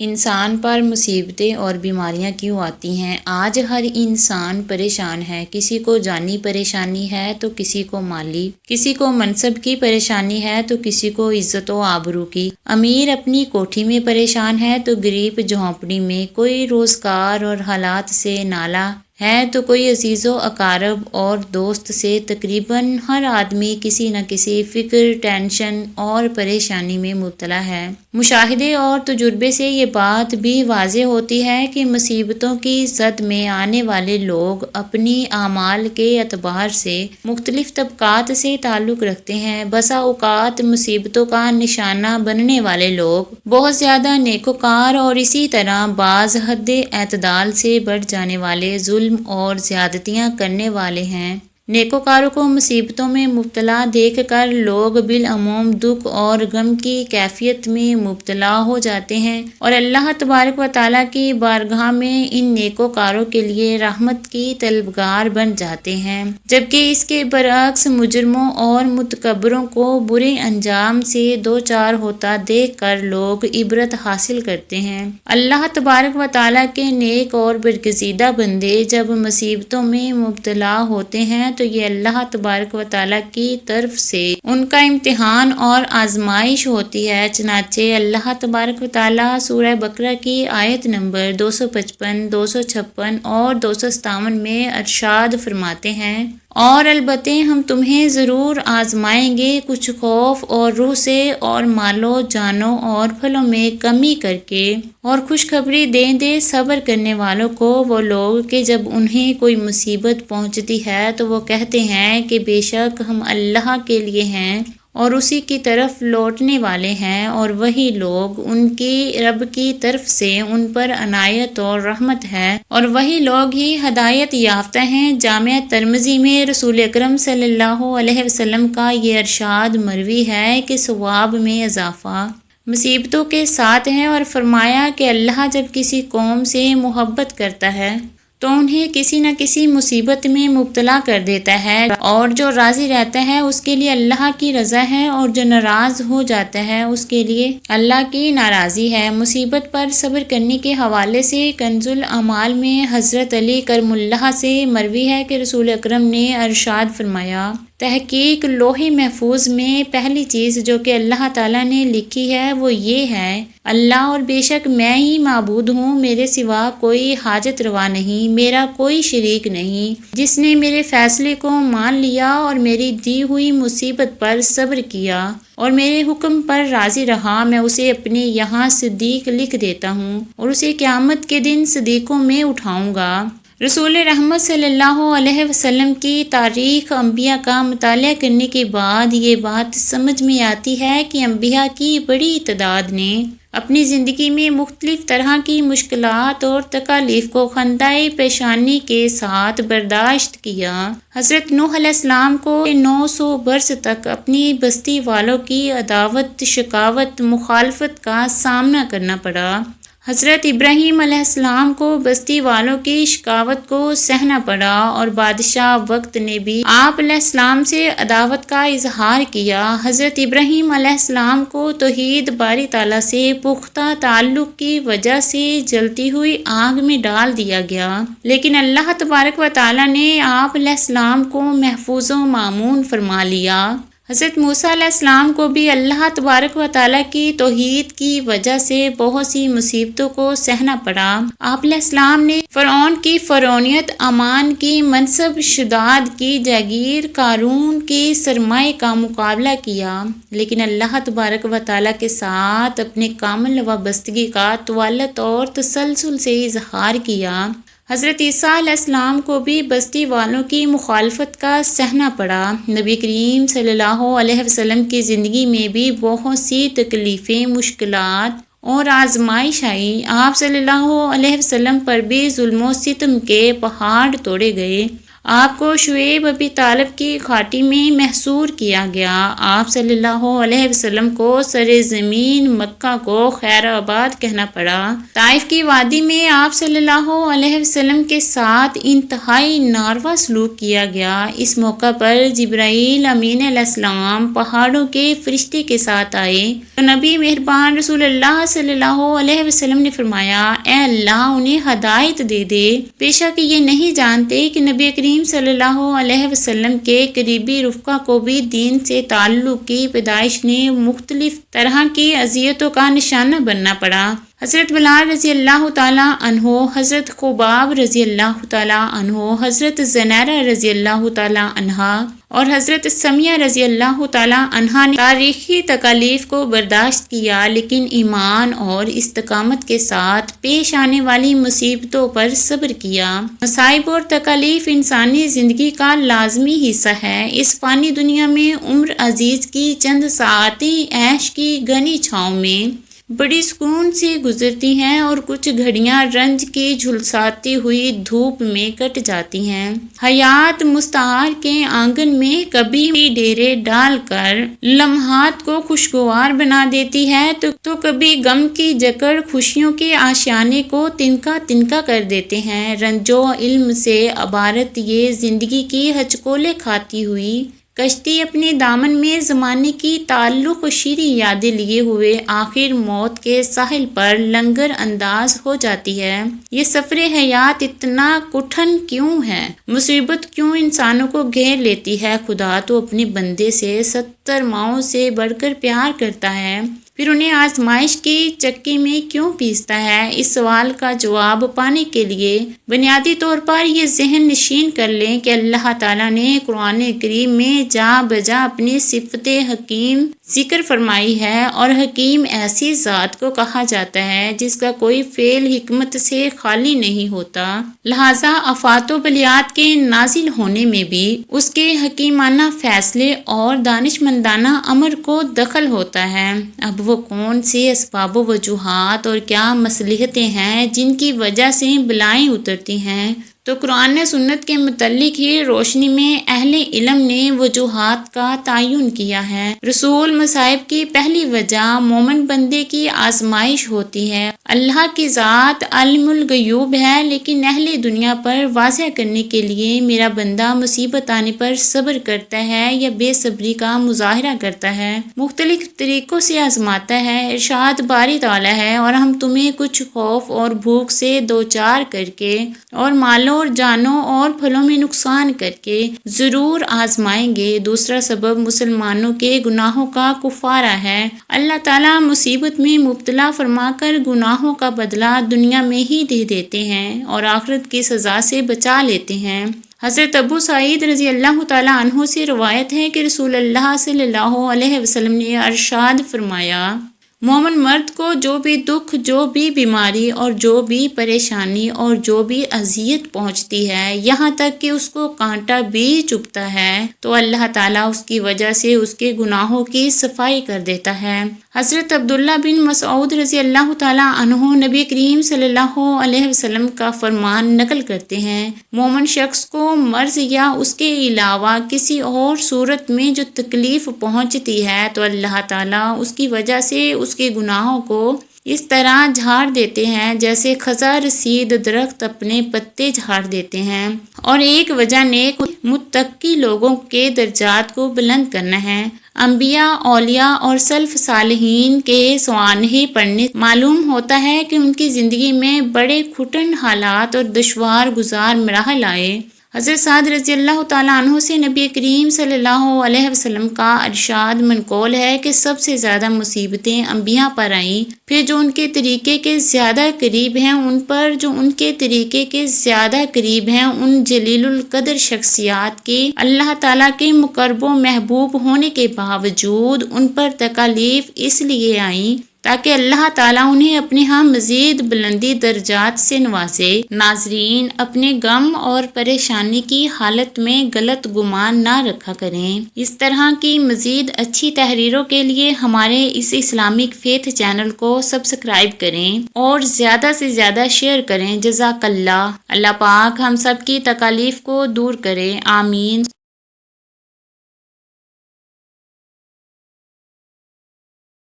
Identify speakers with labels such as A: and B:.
A: انسان پر مصیبتیں اور بیماریاں کیوں آتی ہیں؟ آج ہر انسان پریشان ہے۔ کسی کو جانی پریشانی ہے تو کسی کو مالی، کسی کو منصب کی پریشانی ہے تو کسی کو عزت و آبرو کی۔ امیر اپنی کوٹھی میں پریشان ہے تو غریب جھونپڑی میں، کوئی روزگار اور حالات سے نالاں ہے تو کوئی عزیز و اقارب اور دوست سے۔ تقریباً ہر آدمی کسی نہ کسی فکر، ٹینشن اور پریشانی میں مبتلا ہے۔ مشاہدے اور تجربے سے یہ بات بھی واضح ہوتی ہے کہ مصیبتوں کی زد میں آنے والے لوگ اپنی اعمال کے اعتبار سے مختلف طبقات سے تعلق رکھتے ہیں۔ بسا اوقات مصیبتوں کا نشانہ بننے والے لوگ بہت زیادہ نیکوکار اور اسی طرح بعض حد اعتدال سے بڑھ جانے والے ظلم اور زیادتیاں کرنے والے ہیں۔ نیکوکاروں کو مصیبتوں میں مبتلا دیکھ کر لوگ بالعموم دکھ اور غم کی کیفیت میں مبتلا ہو جاتے ہیں اور اللہ تبارک و تعالیٰ کی بارگاہ میں ان نیکوکاروں کے لیے رحمت کی طلبگار بن جاتے ہیں، جبکہ اس کے برعکس مجرموں اور متکبروں کو برے انجام سے دوچار ہوتا دیکھ کر لوگ عبرت حاصل کرتے ہیں۔ اللہ تبارک و تعالیٰ کے نیک اور برگزیدہ بندے جب مصیبتوں میں مبتلا ہوتے ہیں تو یہ اللہ تبارک و تعالیٰ کی طرف سے ان کا امتحان اور آزمائش ہوتی ہے۔ چنانچہ اللہ تبارک و تعالیٰ سورہ بقرہ کی آیت نمبر 255، 256 اور 257 میں ارشاد فرماتے ہیں، اور البتہ ہم تمہیں ضرور آزمائیں گے، کچھ خوف اور روح سے اور مالو جانوں اور پھلوں میں کمی کر کے، اور خوشخبری دے صبر کرنے والوں کو وہ لوگ کہ جب انہیں کوئی مصیبت پہنچتی ہے تو وہ کہتے ہیں کہ بے شک ہم اللہ کے لیے ہیں اور اسی کی طرف لوٹنے والے ہیں، اور وہی لوگ ان کی رب کی طرف سے ان پر عنایت اور رحمت ہے، اور وہی لوگ ہی ہدایت یافتہ ہیں۔ جامع ترمذی میں رسول اکرم صلی اللہ علیہ وسلم کا یہ ارشاد مروی ہے کہ ثواب میں اضافہ مصیبتوں کے ساتھ ہے، اور فرمایا کہ اللہ جب کسی قوم سے محبت کرتا ہے تو انہیں کسی نہ کسی مصیبت میں مبتلا کر دیتا ہے، اور جو راضی رہتا ہے اس کے لیے اللہ کی رضا ہے، اور جو ناراض ہو جاتا ہے اس کے لیے اللہ کی ناراضی ہے۔ مصیبت پر صبر کرنے کے حوالے سے کنز الاعمال میں حضرت علی کرم اللہ سے مروی ہے کہ رسول اکرم نے ارشاد فرمایا، تحقیق لوح محفوظ میں پہلی چیز جو کہ اللہ تعالیٰ نے لکھی ہے وہ یہ ہے، اللہ اور بے شک میں ہی معبود ہوں، میرے سوا کوئی حاجت روا نہیں، میرا کوئی شریک نہیں۔ جس نے میرے فیصلے کو مان لیا اور میری دی ہوئی مصیبت پر صبر کیا اور میرے حکم پر راضی رہا، میں اسے اپنے یہاں صدیق لکھ دیتا ہوں اور اسے قیامت کے دن صدیقوں میں اٹھاؤں گا۔ رسول رحمت صلی اللہ علیہ وسلم کی تاریخ انبیاء کا مطالعہ کرنے کے بعد یہ بات سمجھ میں آتی ہے کہ انبیاء کی بڑی تعداد نے اپنی زندگی میں مختلف طرح کی مشکلات اور تکالیف کو خندۂ پیشانی کے ساتھ برداشت کیا۔ حضرت نوح علیہ السلام کو 900 برس تک اپنی بستی والوں کی عداوت، شقاوت، مخالفت کا سامنا کرنا پڑا۔ حضرت ابراہیم علیہ السلام کو بستی والوں کی شقاوت کو سہنا پڑا، اور بادشاہ وقت نے بھی آپ علیہ السلام سے عداوت کا اظہار کیا۔ حضرت ابراہیم علیہ السلام کو توحید باری تعالیٰ سے پختہ تعلق کی وجہ سے جلتی ہوئی آگ میں ڈال دیا گیا، لیکن اللہ تبارک و تعالیٰ نے آپ علیہ السلام کو محفوظ و مامون فرما لیا۔ حضرت موسیٰ علیہ السلام کو بھی اللہ تبارک و تعالیٰ کی توحید کی وجہ سے بہت سی مصیبتوں کو سہنا پڑا۔ آپ علیہ السلام نے فرعون کی فرعونیت، امان کی منصب، شداد کی جاگیر، قارون کی سرمایہ کا مقابلہ کیا، لیکن اللہ تبارک و تعالیٰ کے ساتھ اپنے کامل وابستگی کا طوالت اور تسلسل سے اظہار کیا۔ حضرت عیسیٰ علیہ السلام کو بھی بستی والوں کی مخالفت کا سہنا پڑا۔ نبی کریم صلی اللہ علیہ وسلم کی زندگی میں بھی بہت سی تکلیفیں، مشکلات اور آزمائش آئی۔ آپ صلی اللہ علیہ وسلم پر بھی ظلم و ستم کے پہاڑ توڑے گئے، آپ کو شعیب ابی طالب کی گھاٹی میں محصور کیا گیا۔ آپ صلی اللہ علیہ وسلم کو سرزمین مکہ کو خیر آباد کہنا پڑا۔ طائف کی وادی میں آپ صلی اللہ علیہ وسلم کے ساتھ انتہائی ناروا سلوک کیا گیا۔ اس موقع پر جبرائیل امین علیہ السلام پہاڑوں کے فرشتے کے ساتھ آئے تو نبی مہربان رسول اللہ صلی اللہ علیہ وسلم نے فرمایا، اے اللہ انہیں ہدایت دے دے، بے شک یہ نہیں جانتے کہ نبی کریم صلی اللہ علیہ وسلم کے قریبی رفقا کو بھی دین سے تعلق کی پیدائش نے مختلف طرح کی اذیتوں کا نشانہ بننا پڑا۔ حضرت بلال رضی اللہ تعالیٰ عنہ، حضرت خباب رضی اللہ تعالیٰ عنہ، حضرت زنیرہ رضی اللہ تعالیٰ عنہا اور حضرت سمیہ رضی اللہ تعالیٰ عنہا نے تاریخی تکالیف کو برداشت کیا، لیکن ایمان اور استقامت کے ساتھ پیش آنے والی مصیبتوں پر صبر کیا۔ مصائب اور تکالیف انسانی زندگی کا لازمی حصہ ہے۔ اس فانی دنیا میں عمر عزیز کی چند ساعتیں عیش کی گھنی چھاؤں میں بڑی سکون سے گزرتی ہیں اور کچھ گھڑیاں رنج کی جھلساتی ہوئی دھوپ میں کٹ جاتی ہیں۔ حیات مستعار کے آنگن میں کبھی بھی ڈیرے ڈال کر لمحات کو خوشگوار بنا دیتی ہے تو کبھی غم کی جکڑ خوشیوں کے آشیانے کو تنکا تنکا کر دیتے ہیں۔ رنج و علم سے عبارت یہ زندگی کی ہچکولے کھاتی ہوئی کشتی اپنے دامن میں زمانے کی تعلق و شیریں یادیں لیے ہوئے آخر موت کے ساحل پر لنگر انداز ہو جاتی ہے۔ یہ سفر حیات اتنا کٹھن کیوں ہے؟ مصیبت کیوں انسانوں کو گھیر لیتی ہے؟ خدا تو اپنے بندے سے 70 ماؤں سے بڑھ کر پیار کرتا ہے، پھر انہیں آزمائش کی چکی میں کیوں پیستا ہے؟ اس سوال کا جواب پانے کے لیے بنیادی طور پر یہ ذہن نشین کر لیں کہ اللہ تعالیٰ نے قرآن کریم میں جا بجا اپنی صفت حکیم ذکر فرمائی ہے، اور حکیم ایسی ذات کو کہا جاتا ہے جس کا کوئی فعل حکمت سے خالی نہیں ہوتا، لہذا آفات و بلیات کے نازل ہونے میں بھی اس کے حکیمانہ فیصلے اور دانشمندانہ امر کو دخل ہوتا ہے۔ اب وہ کون سے اسباب و وجوہات اور کیا مصلحتیں ہیں جن کی وجہ سے بلائیں اترتی ہیں، تو قرآن سنت کے متعلق ہی روشنی میں اہل علم نے وجوہات کا تعین کیا ہے۔ رسول مصائب کی پہلی وجہ مومن بندے کی آزمائش ہوتی ہے۔ اللہ کی ذات علم الغیوب ہے، لیکن اہل دنیا پر واضح کرنے کے لیے میرا بندہ مصیبت آنے پر صبر کرتا ہے یا بے صبری کا مظاہرہ کرتا ہے، مختلف طریقوں سے آزماتا ہے۔ ارشاد باری تعالیٰ ہے، اور ہم تمہیں کچھ خوف اور بھوک سے دوچار کر کے اور مالوں اور جانوں اور پھلوں میں نقصان کر کے ضرور آزمائیں گے۔ دوسرا سبب مسلمانوں کے گناہوں کا کفارہ ہے۔ اللہ تعالیٰ مصیبت میں مبتلا فرما کر گناہوں کا بدلہ دنیا میں ہی دے دیتے ہیں اور آخرت کی سزا سے بچا لیتے ہیں۔ حضرت ابو سعید رضی اللہ تعالیٰ عنہ سے روایت ہے کہ رسول اللہ صلی اللہ علیہ وسلم نے ارشاد فرمایا، مومن مرد کو جو بھی دکھ، جو بھی بیماری اور جو بھی پریشانی اور جو بھی اذیت پہنچتی ہے، یہاں تک کہ اس کو کانٹا بھی چبھتا ہے، تو اللہ تعالیٰ اس کی وجہ سے اس کے گناہوں کی صفائی کر دیتا ہے۔ حضرت عبداللہ بن مسعود رضی اللہ تعالیٰ عنہ نبی کریم صلی اللہ علیہ وسلم کا فرمان نقل کرتے ہیں، مومن شخص کو مرض یا اس کے علاوہ کسی اور صورت میں جو تکلیف پہنچتی ہے تو اللہ تعالیٰ اس کی وجہ سے اس کے گناہوں کو اس طرح جھاڑ دیتے ہیں جیسے خزاں رسید درخت اپنے پتے جھاڑ دیتے ہیں۔ اور ایک وجہ نیک متقی لوگوں کے درجات کو بلند کرنا ہے۔ انبیاء، اولیاء اور سلف صالحین کے سوانح پڑھنے معلوم ہوتا ہے کہ ان کی زندگی میں بڑے کھٹن حالات اور دشوار گزار مراحل آئے۔ حضرت سعد رضی اللہ تعالیٰ عنہ سے نبی کریم صلی اللہ علیہ وسلم کا ارشاد منقول ہے کہ سب سے زیادہ مصیبتیں انبیاء پر آئیں، پھر جو ان کے طریقے کے زیادہ قریب ہیں ان پر، جو ان کے طریقے کے زیادہ قریب ہیں ان جلیل القدر شخصیات کی اللہ تعالیٰ کے مقرب و محبوب ہونے کے باوجود ان پر تکالیف اس لیے آئیں تاکہ اللہ تعالیٰ انہیں اپنے ہاں مزید بلندی درجات سے نوازے۔ ناظرین، اپنے غم اور پریشانی کی حالت میں غلط گمان نہ رکھا کریں۔ اس طرح کی مزید اچھی تحریروں کے لیے ہمارے اس اسلامک فیتھ چینل کو سبسکرائب کریں اور زیادہ سے زیادہ شیئر کریں۔ جزاک اللہ۔ اللہ پاک ہم سب کی تکالیف کو دور کرے، آمین۔